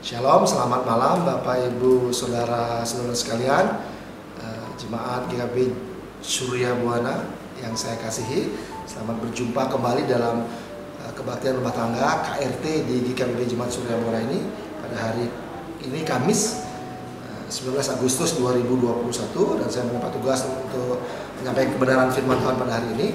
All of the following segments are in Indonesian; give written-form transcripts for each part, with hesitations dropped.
Shalom, selamat malam Bapak Ibu Saudara-saudara sekalian, Jemaat GKB Surya Buana yang saya kasihi. Selamat berjumpa kembali dalam kebaktian rumah tangga KRT di GKB Jemaat Surya Buana ini pada hari ini Kamis 19 Agustus 2021, dan saya mendapat tugas untuk menyampaikan kebenaran firman Tuhan pada hari ini.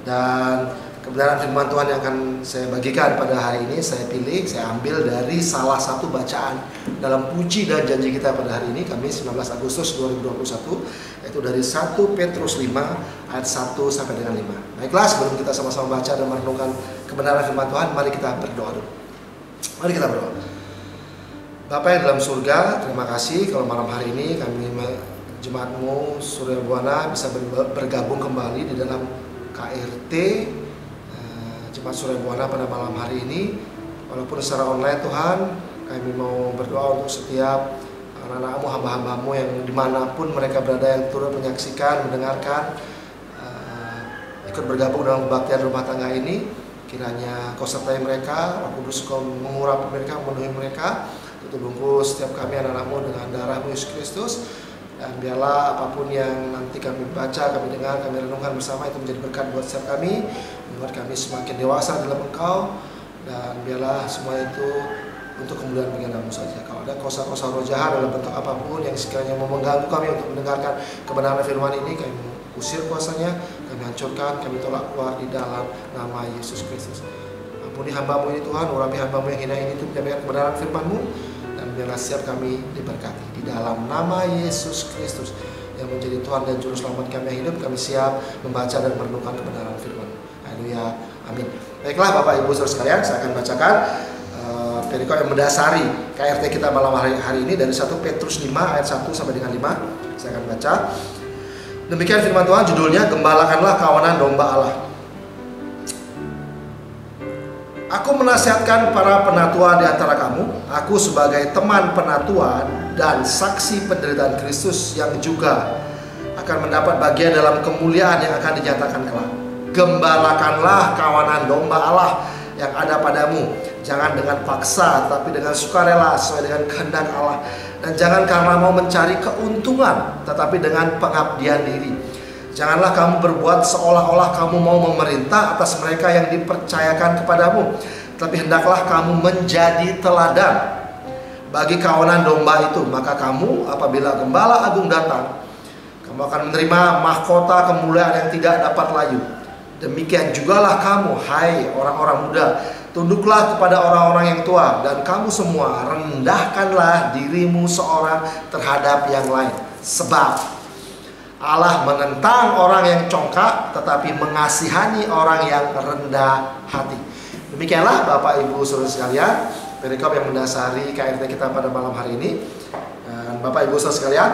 Dan kebenaran firman Tuhan yang akan saya bagikan pada hari ini saya ambil dari salah satu bacaan dalam puji dan janji kita pada hari ini Kamis 19 Agustus 2021, yaitu dari 1 Petrus 5 ayat 1 sampai dengan 5. Baiklah, sebelum kita sama-sama baca dan merenungkan kebenaran firman Tuhan, mari kita berdoa dulu. Mari kita berdoa. Bapa yang dalam surga, terima kasih kalau malam hari ini kami jemaat-Mu Surya Buana bisa bergabung kembali di dalam KRT Jemaat Surya Buana pada malam hari ini. Walaupun secara online, Tuhan, kami mau berdoa untuk setiap anak-anak-Mu, hamba-hamba-Mu yang dimanapun mereka berada, yang turut menyaksikan, mendengarkan, ikut bergabung dalam kebaktian rumah tangga ini. Kiranya Kau sertai mereka, Roh Kudus Kau mengurapi mereka, memenuhi mereka. Tutup bungkus setiap kami anak-anak-Mu dengan darah-Mu Yesus Kristus. Dan biarlah apapun yang nanti kami baca, kami dengar, kami renungkan bersama itu menjadi berkat buat setiap kami, membuat kami semakin dewasa dalam Engkau. Dan biarlah semua itu untuk kemuliaan bagi nama-Mu saja. Kalau ada kosa-kosa roh jahat dalam bentuk apapun yang sekiranya mau mengganggu kami untuk mendengarkan kebenaran firman ini, kami usir kuasanya, kami hancurkan, kami tolak keluar di dalam nama Yesus Kristus. Ampuni hamba-Mu ini Tuhan, urapi hamba-Mu yang hina ini, itu menyampaikan kebenaran firman-Mu. Dan biarlah setiap kami diberkati di dalam nama Yesus Kristus yang menjadi Tuhan dan Juru Selamat kami yang hidup. Kami siap membaca dan merenungkan kebenaran firman. Haleluya, amin. Baiklah Bapak Ibu Saudara sekalian, saya akan bacakan perikop yang mendasari KRT kita malam hari ini dari 1 Petrus 5 ayat 1 sampai dengan 5. Saya akan baca. Demikian firman Tuhan, judulnya Gembalakanlah Kawanan Domba Allah. Aku menasihatkan para penatua di antara kamu, aku sebagai teman penatua dan saksi penderitaan Kristus yang juga akan mendapat bagian dalam kemuliaan yang akan dinyatakan kelak. Gembalakanlah kawanan domba Allah yang ada padamu, jangan dengan paksa, tapi dengan sukarela sesuai dengan kehendak Allah. Dan jangan karena mau mencari keuntungan, tetapi dengan pengabdian diri. Janganlah kamu berbuat seolah-olah kamu mau memerintah atas mereka yang dipercayakan kepadamu, tapi hendaklah kamu menjadi teladan bagi kawanan domba itu. Maka kamu, apabila Gembala Agung datang, kamu akan menerima mahkota kemuliaan yang tidak dapat layu. Demikian jugalah kamu, hai orang-orang muda, tunduklah kepada orang-orang yang tua, dan kamu semua rendahkanlah dirimu seorang terhadap yang lain. Sebab Allah menentang orang yang congkak, tetapi mengasihani orang yang rendah hati. Demikianlah Bapak Ibu Saudara sekalian, perikop yang mendasari KRT kita pada malam hari ini. Dan Bapak Ibu Saudara sekalian,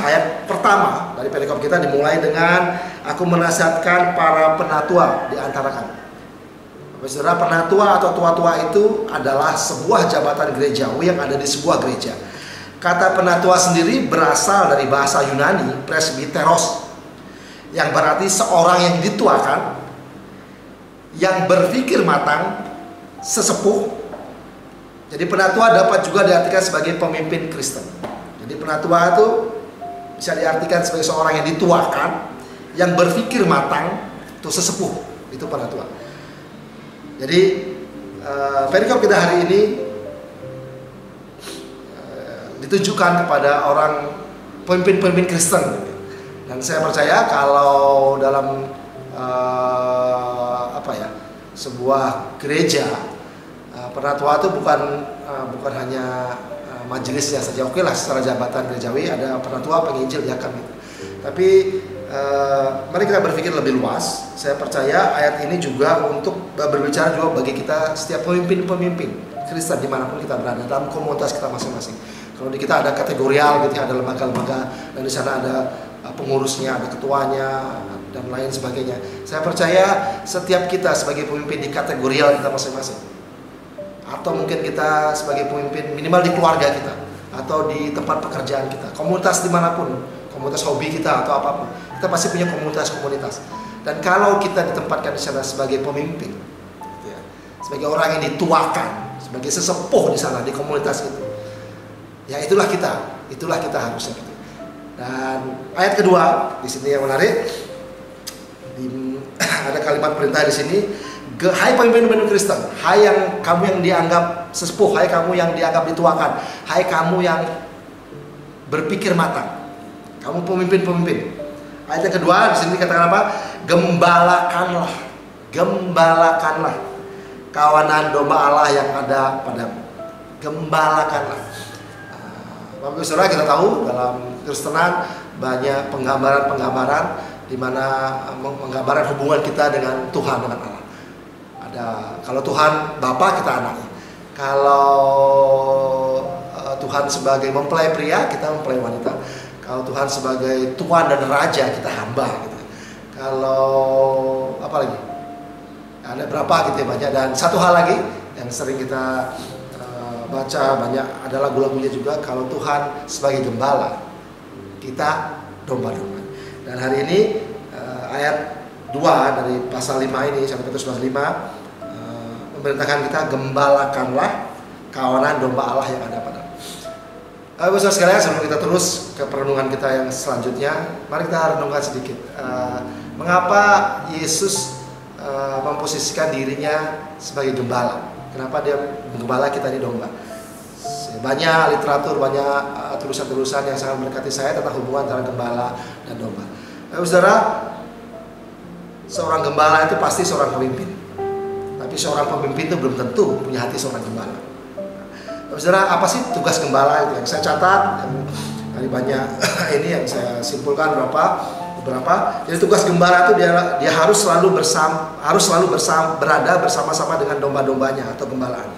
ayat pertama dari perikop kita dimulai dengan aku menasihatkan para penatua di antara kamu. Bapak Saudara, penatua atau tua-tua itu adalah sebuah jabatan gerejawi yang ada di sebuah gereja. Kata penatua sendiri berasal dari bahasa Yunani presbiteros, yang berarti seorang yang dituakan, yang berpikir matang, sesepuh. Jadi penatua dapat juga diartikan sebagai pemimpin Kristen. Jadi penatua itu bisa diartikan sebagai seorang yang dituakan, yang berpikir matang, itu sesepuh, itu penatua. Jadi perikop kita hari ini ditujukan kepada orang pemimpin-pemimpin Kristen. Dan saya percaya kalau dalam sebuah gereja, penatua itu bukan hanya majelisnya saja. Oke lah, secara jabatan gerejawi ada penatua, penginjil, diakan gitu. Tapi mari kita berpikir lebih luas. Saya percaya ayat ini juga untuk berbicara juga bagi kita setiap pemimpin-pemimpin Kristen dimanapun kita berada dalam komunitas kita masing-masing. Kalau di kita ada kategorial gitu, ada lembaga-lembaga, dan di sana ada pengurusnya, ada ketuanya, dan lain sebagainya. Saya percaya setiap kita sebagai pemimpin di kategorial kita masing-masing, atau mungkin kita sebagai pemimpin minimal di keluarga kita, atau di tempat pekerjaan kita, komunitas dimanapun, komunitas hobi kita atau apapun, kita pasti punya komunitas-komunitas. Dan kalau kita ditempatkan di sana sebagai pemimpin, sebagai orang yang dituakan, sebagai sesepuh di sana di komunitas itu. Ya itulah kita harusnya. Dan ayat kedua di sini yang menarik, ada kalimat perintah di sini, hai pemimpin-pemimpin Kristen, hai yang kamu yang dianggap sesepuh, hai kamu yang dianggap dituakan, hai kamu yang berpikir matang, kamu pemimpin-pemimpin. Ayat yang kedua di sini dikatakan apa? Gembalakanlah kawanan domba Allah yang ada padamu. Gembalakanlah. Bapak Ibu Saudara, kita tahu dalam Kristenan banyak penggambaran-penggambaran di mana menggambarkan hubungan kita dengan Tuhan, dengan Allah. Kalau Tuhan Bapa, kita anaknya. Kalau Tuhan sebagai mempelai pria, kita mempelai wanita. Kalau Tuhan sebagai Tuan dan Raja, kita hamba gitu. Kalau apa lagi? Ada berapa gitu ya, banyak. Dan satu hal lagi yang sering kita baca banyak adalah lagu-lagunya juga, kalau Tuhan sebagai gembala, kita domba-domba. Dan hari ini ayat 2 dari pasal 5 ini, 1 Petrus pasal 5 memerintahkan kita, gembalakanlah kawanan domba Allah yang ada padamu. Bapak Ibu sekalian, sebelum kita terus ke perenungan kita yang selanjutnya, mari kita renungkan sedikit mengapa Yesus memposisikan dirinya sebagai gembala. Kenapa dia menggembala, kita ini domba. Banyak literatur, banyak tulisan-tulisan yang sangat mendekati saya tentang hubungan antara gembala dan domba. Saudara, seorang gembala itu pasti seorang pemimpin. Tapi seorang pemimpin itu belum tentu punya hati seorang gembala. Saudara, apa sih tugas gembala itu? Yang saya catat, dari banyak ini yang saya simpulkan beberapa. Jadi tugas gembala itu dia harus selalu berada bersama-sama dengan domba-dombanya atau gembalaan.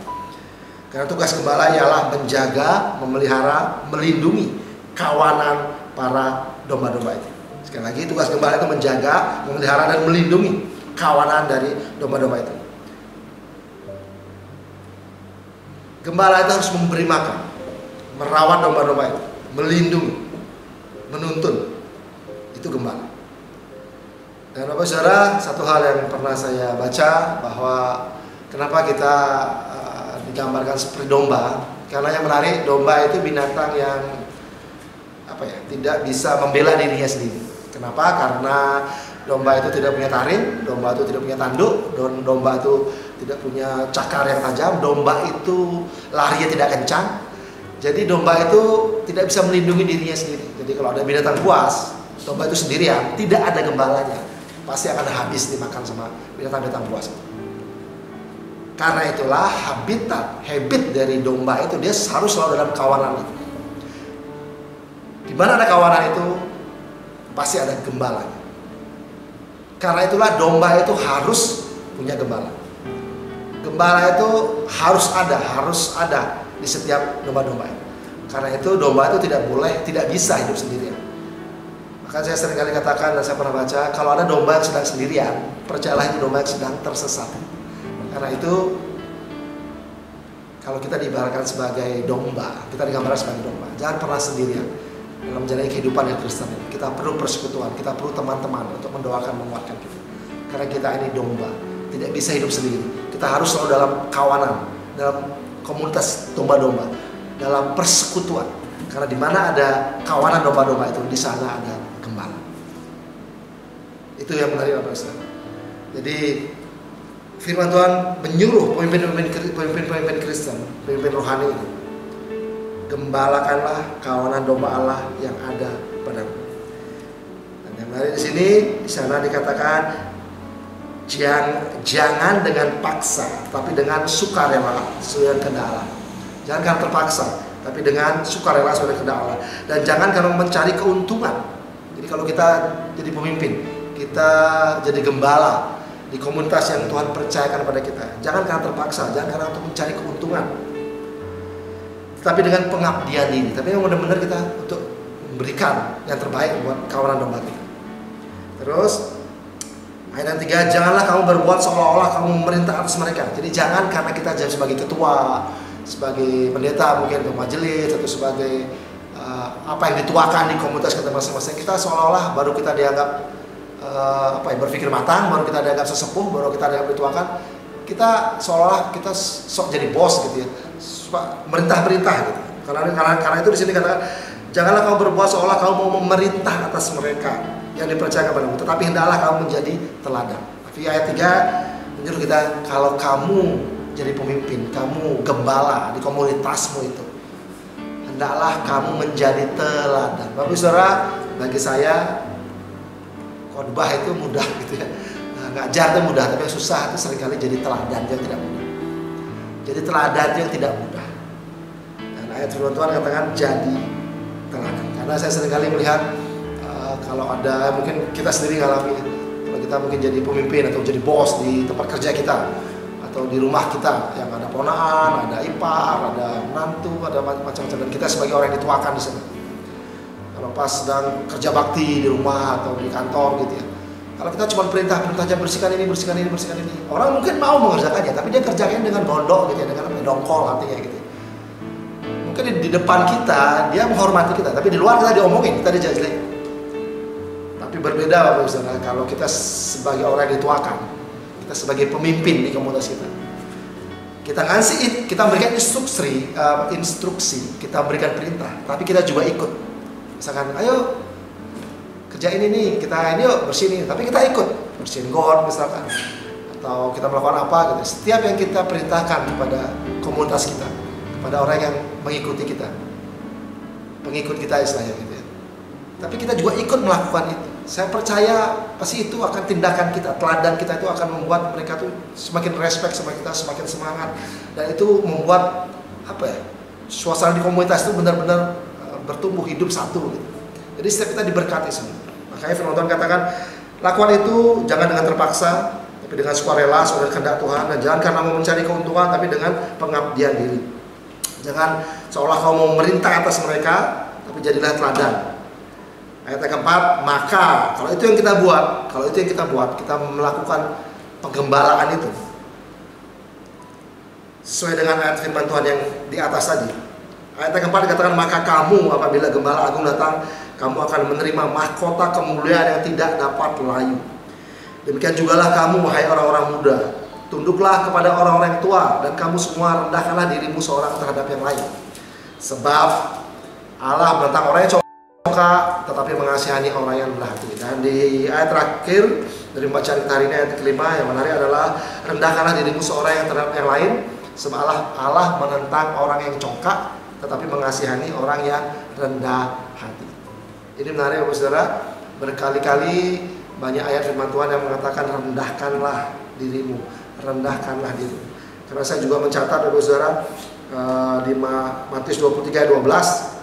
Karena tugas gembala ialah menjaga, memelihara, melindungi kawanan para domba-domba itu. Sekali lagi, tugas gembala itu menjaga, memelihara, dan melindungi kawanan dari domba-domba itu. Gembala itu harus memberi makan, merawat domba-domba itu, melindungi, menuntun. Itu gembala. Dan Bapak Saudara, satu hal yang pernah saya baca, bahwa kenapa kita digambarkan seperti domba, karena yang menarik, domba itu binatang yang tidak bisa membela dirinya sendiri. Kenapa? Karena domba itu tidak punya taring, domba itu tidak punya tanduk, domba itu tidak punya cakar yang tajam, domba itu larinya tidak kencang. Jadi domba itu tidak bisa melindungi dirinya sendiri. Jadi kalau ada binatang buas, domba itu sendirian, tidak ada gembalanya, pasti akan habis dimakan sama binatang-binatang buas. Karena itulah habit dari domba itu, dia harus selalu dalam kawanan itu. Di mana ada kawanan itu, pasti ada gembalanya. Karena itulah domba itu harus punya gembala. Gembala itu harus ada di setiap domba-domba itu. Karena itu domba itu tidak bisa hidup sendirian. Maka saya sering kali katakan, dan saya pernah baca, kalau ada domba yang sedang sendirian, percayalah itu domba yang sedang tersesat. Karena itu, kalau kita diibaratkan sebagai domba, kita digambarkan sebagai domba, jangan pernah sendirian dalam menjalani kehidupan yang Kristen ini. Kita perlu persekutuan, kita perlu teman-teman untuk mendoakan, menguatkan kita. Karena kita ini domba, tidak bisa hidup sendiri. Kita harus selalu dalam kawanan, dalam komunitas domba-domba, dalam persekutuan. Karena di mana ada kawanan domba-domba itu, di sana ada gembala. Itu yang menarik Bapak Saudara. Jadi firman Tuhan menyuruh pemimpin Kristen, pemimpin rohani itu, gembalakanlah kawanan domba Allah yang ada padamu. Dan yang menarik di sini, di sana dikatakan jangan dengan paksa, tapi dengan sukarela sesuai kehendak Allah. Jangan karena terpaksa, tapi dengan sukarela sesuai kehendak Allah. Dan jangan karena mencari keuntungan. Jadi kalau kita jadi pemimpin, kita jadi gembala di komunitas yang Tuhan percayakan kepada kita, jangan karena terpaksa, jangan karena untuk mencari keuntungan, tapi dengan pengabdian ini. Tapi yang benar-benar kita untuk memberikan yang terbaik buat kawanan domba kita. Terus ayat 3, janganlah kamu berbuat seolah-olah kamu memerintah atas mereka. Jadi jangan karena kita jadi sebagai ketua, sebagai pendeta mungkin atau majelis, atau sebagai apa yang dituakan di komunitas kita masing-masing, kita seolah-olah baru kita dianggap berpikir matang, baru kita dianggap sesepuh, baru kita dianggap dituakan, kita seolah kita sok jadi bos gitu ya, suka merintah-merintah gitu. Karena itu di sini katakan, janganlah kamu berbuat seolah kamu mau memerintah atas mereka yang dipercaya kepadamu, tetapi hendaklah kamu menjadi teladan. Tapi ayat 3 menyuruh kita, kalau kamu jadi pemimpin, kamu gembala di komunitasmu itu, hendaklah kamu menjadi teladan. Bapak Saudara, bagi saya khotbah itu mudah gitu ya. Ngajar itu mudah, tapi yang susah itu seringkali jadi teladan yang tidak mudah. Jadi teladan yang tidak mudah. Dan ayat firman Tuhan katakan jadi teladan. Karena saya seringkali melihat kalau ada, mungkin kita sendiri ngalami, kalau kita mungkin jadi pemimpin atau jadi bos di tempat kerja kita atau di rumah kita yang ada ponaan, ada ipar, ada menantu, ada macam-macam, dan kita sebagai orang yang dituakan di sana. Kalau pas sedang kerja bakti di rumah atau di kantor gitu ya, kalau kita cuma perintah aja bersihkan ini, orang mungkin mau mengerjakannya, tapi dia kerjakan dengan gondok gitu ya, dengan dongkol artinya gitu. Mungkin di depan kita dia menghormati kita, tapi di luar kita diomongin, kita dijajah. Tapi berbeda Bapak Ibu Saudara, kalau kita sebagai orang yang dituakan, kita sebagai pemimpin di komunitas kita ngasih, kita memberikan instruksi, kita berikan perintah, tapi kita juga ikut. Misalkan, ayo kerjain ini, kita ini yuk bersihin, tapi kita ikut bersihin got misalkan, atau kita melakukan apa gitu. Setiap yang kita perintahkan kepada komunitas kita, kepada orang yang mengikuti kita, pengikut kita istilahnya gitu ya, tapi kita juga ikut melakukan itu. Saya percaya pasti itu akan tindakan kita, teladan kita itu akan membuat mereka tuh semakin respect sama kita, semakin semangat, dan itu membuat suasana di komunitas itu benar-benar bertumbuh hidup satu gitu. Jadi setiap kita diberkati semua. Makanya firman Tuhan katakan, lakukan itu jangan dengan terpaksa, tapi dengan sukarela, saudara kehendak Tuhan, dan jangan karena mau mencari keuntungan, tapi dengan pengabdian diri. Jangan seolah kau mau merintah atas mereka, tapi jadilah teladan. Ayat yang keempat, maka kalau itu yang kita buat, kita melakukan penggembalaan itu sesuai dengan ayat firman Tuhan yang di atas tadi. Ayat yang keempat dikatakan, maka kamu apabila gembala agung datang, kamu akan menerima mahkota kemuliaan yang tidak dapat layu. Demikian jugalah kamu, wahai orang-orang muda, tunduklah kepada orang-orang yang tua, dan kamu semua rendahkanlah dirimu seorang terhadap yang lain. Sebab Allah menentang orang yang tetapi mengasihani orang yang rendah hati. Dan di ayat terakhir dari bacaan kita hari ini, ayat kelima, yang menarik adalah rendahkanlah dirimu seorang yang terhadap yang lain. Sebab Allah menentang orang yang congkak, tetapi mengasihani orang yang rendah hati. Ini menarik Bapak Saudara, berkali-kali banyak ayat firman Tuhan yang mengatakan rendahkanlah dirimu, rendahkanlah dirimu. Karena saya juga mencatat Bapak Saudara, di Matius 23:12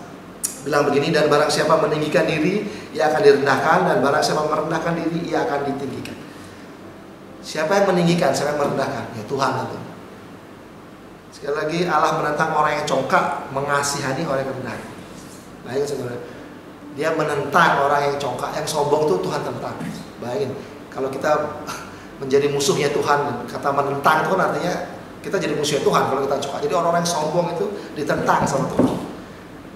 bilang begini, dan barang siapa meninggikan diri, ia akan direndahkan, dan barang siapa merendahkan diri, ia akan ditinggikan. Siapa yang meninggikan, siapa yang merendahkan? Ya Tuhan itu. Sekali lagi, Allah menentang orang yang congkak, mengasihani orang yang rendah. Bayangin saudara, dia menentang orang yang congkak, yang sombong itu Tuhan tentang. Bayangin, kalau kita menjadi musuhnya Tuhan, kata menentang itu kan artinya kita jadi musuhnya Tuhan kalau kita congkak. Jadi orang-orang yang sombong itu ditentang sama Tuhan.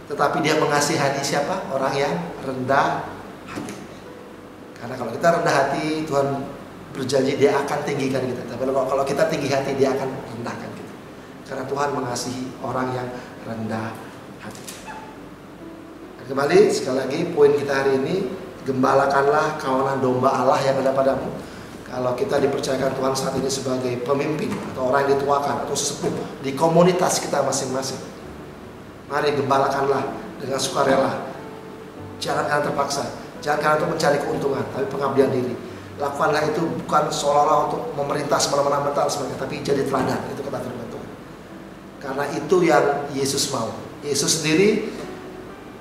Tetapi dia mengasihani siapa? Orang yang rendah hati. Karena kalau kita rendah hati, Tuhan berjanji dia akan tinggikan kita. Tapi kalau kita tinggi hati, dia akan rendahkan kita. Karena Tuhan mengasihi orang yang rendah hati. Dan kembali, sekali lagi poin kita hari ini, gembalakanlah kawanan domba Allah yang ada padamu. Kalau kita dipercayakan Tuhan saat ini sebagai pemimpin atau orang yang dituakan atau sesepuh di komunitas kita masing-masing, mari gembalakanlah dengan sukarela. Jangan karena terpaksa, jangan karena untuk mencari keuntungan, tapi pengabdian diri. Lakukanlah itu bukan seolah-olah untuk memerintah semena-mena tapi jadi teladan. Itu kata firman Tuhan. Karena itu yang Yesus mau. Yesus sendiri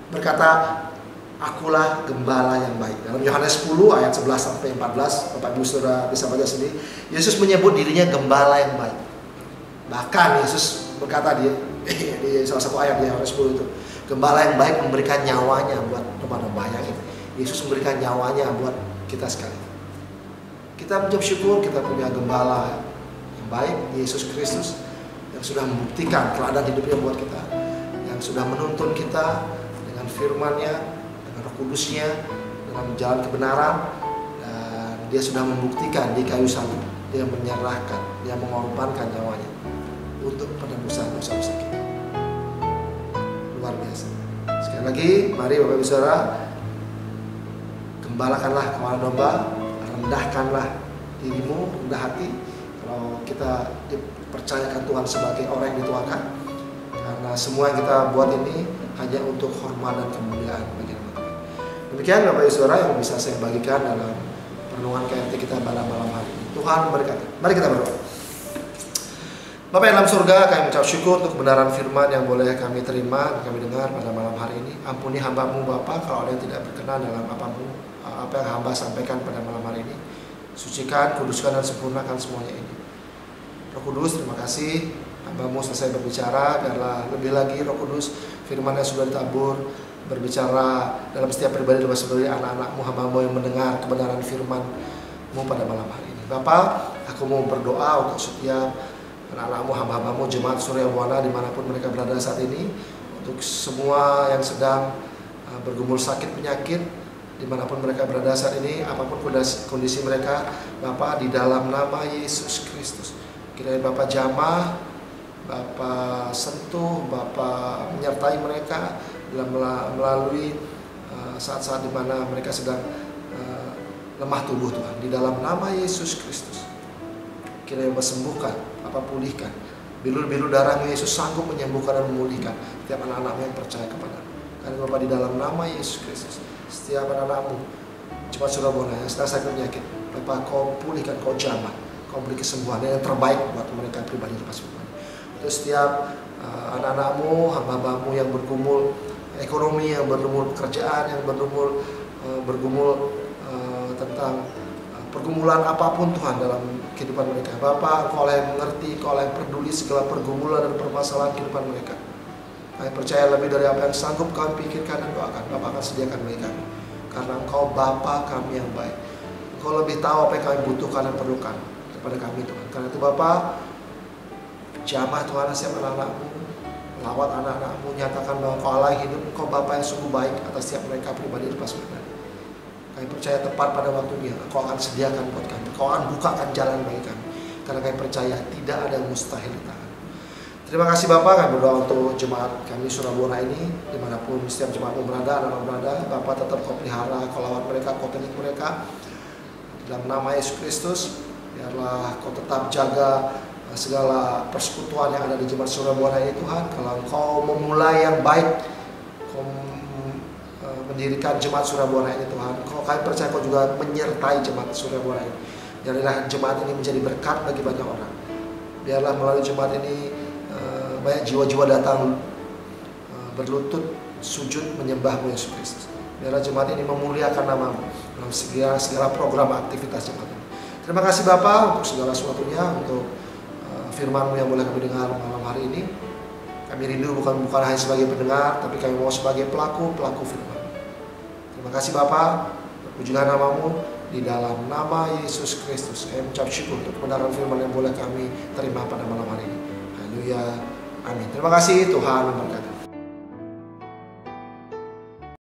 berkata, akulah gembala yang baik. Dalam Yohanes 10 ayat 11 sampai 14, Bapak Ibu Saudara bisa baca sendiri. Yesus menyebut dirinya gembala yang baik. Bahkan Yesus berkata di salah satu ayat di Yohanes 10 itu, gembala yang baik memberikan nyawanya buat domba-domba. Bayangin, Yesus memberikan nyawanya buat kita sekali. Kita mengucap syukur kita punya gembala yang baik, Yesus Kristus, yang sudah membuktikan teladan hidupnya buat kita, yang sudah menuntun kita dengan firman-Nya, dengan Roh Kudus-Nya, dengan jalan kebenaran, dan dia sudah membuktikan di kayu salib Dia menyerahkan, dia mengorbankan nyawanya untuk penebusan dosa-dosa kita. Luar biasa. Sekali lagi, mari Bapak Ibu Saudara, gembalakanlah kawanan domba, rendahkanlah dirimu, rendah hati. Kalau kita dipercayakan Tuhan sebagai orang yang dituakan, karena semua yang kita buat ini hanya untuk hormat dan kemuliaan bagi nama Tuhan. Demikian Bapak Ibu Saudara yang bisa saya bagikan dalam renungan KRT kita pada malam hari ini. Tuhan memberkati. Mari kita berdoa. Bapa yang dalam surga, kami mengucap syukur untuk kebenaran firman yang boleh kami terima, kami dengar pada malam hari ini. Ampuni hamba-Mu Bapa kalau ada yang tidak berkenan dalam apa yang hamba sampaikan pada malam hari ini. Sucikan, kuduskan, dan sempurnakan semuanya ini. Roh Kudus, terima kasih hamba-Mu selesai berbicara. Biarlah lebih lagi Roh Kudus, firman yang sudah ditabur, berbicara dalam setiap pribadi dan saudari anak-anak-Mu, hamba-Mu yang mendengar kebenaran firman-Mu pada malam hari ini. Bapa, aku mau berdoa untuk setiap anak-anak-Mu, hamba-hamba-Mu, jemaat Surya Buana dimanapun mereka berada saat ini, untuk semua yang sedang bergumul sakit penyakit dimanapun mereka berada saat ini, apapun kondisi mereka, Bapa, di dalam nama Yesus Kristus, kiranya Bapa jamah, Bapa sentuh, Bapa menyertai mereka dalam melalui saat-saat di mana mereka sedang lemah tubuh Tuhan. Di dalam nama Yesus Kristus, kiranya Bapa sembuhkan, Bapa pulihkan. Bilur-bilur darah-Mu Yesus sanggup menyembuhkan dan memulihkan setiap anak-anak-Mu yang percaya kepada-Mu. Karena Bapa, di dalam nama Yesus Kristus, setiap anak-anak-Mu cepat Surya Buana yang sedang sakit penyakit, Bapa, Kau pulihkan, Kau jamah, Kau beri kesembuhan yang terbaik buat mereka pribadi lepas pribadi. Untuk setiap anak-anak-Mu, hamba-hamba-Mu yang bergumul ekonomi, yang bergumul pekerjaan, yang bergumul tentang pergumulan apapun Tuhan dalam kehidupan mereka. Bapa, Kau yang mengerti, Kau yang peduli segala pergumulan dan permasalahan kehidupan mereka. Kami percaya lebih dari apa yang sanggup kami pikirkan dan doakan, Bapa akan sediakan bagi kami. Karena Engkau Bapa kami yang baik. Engkau lebih tahu apa yang kami butuhkan dan perlukan kepada kami Tuhan. Karena itu Bapa, jamah Tuhan setiap anak-anak-Mu, lawat anak-anak-Mu, nyatakan bahwa Kau Allah yang hidup, Engkau Bapa yang sungguh baik atas setiap mereka pribadi lepas pribadi. Kami percaya tepat pada waktunya Kau akan sediakan buat kami, Kau akan bukakan jalan bagi kami. Karena kami percaya tidak ada yang mustahil di tangan. Terima kasih Bapak, kami berdoa untuk jemaat kami Surya Buana ini, dimanapun setiap jemaat berada, anak-anak berada, Bapak tetap Kau pelihara, Kau lawat mereka, Kau tenik mereka. Dalam nama Yesus Kristus, biarlah Kau tetap jaga segala persekutuan yang ada di jemaat Surya Buana ini Tuhan. Kalau Kau memulai yang baik, Kau mendirikan jemaat Surya Buana ini Tuhan, kami percaya Kau juga menyertai jemaat Surya Buana ini. Jadilah jemaat ini menjadi berkat bagi banyak orang. Biarlah melalui jemaat ini banyak jiwa-jiwa datang berlutut sujud menyembah-Mu Yesus Kristus. Biarlah jemaat ini memuliakan nama-Mu dalam segala program aktivitas jemaat ini. Terima kasih Bapa untuk segala sesuatunya, untuk firman-Mu yang boleh kami dengar malam hari ini. Kami rindu bukan hanya sebagai pendengar, tapi kami mau sebagai pelaku firman. Terima kasih Bapa, pujilah nama-Mu, di dalam nama Yesus Kristus. Kami mengucap syukur untuk kebenaran firman yang boleh kami terima pada malam hari ini. Haleluya, amin. Terima kasih, Tuhan memberkati.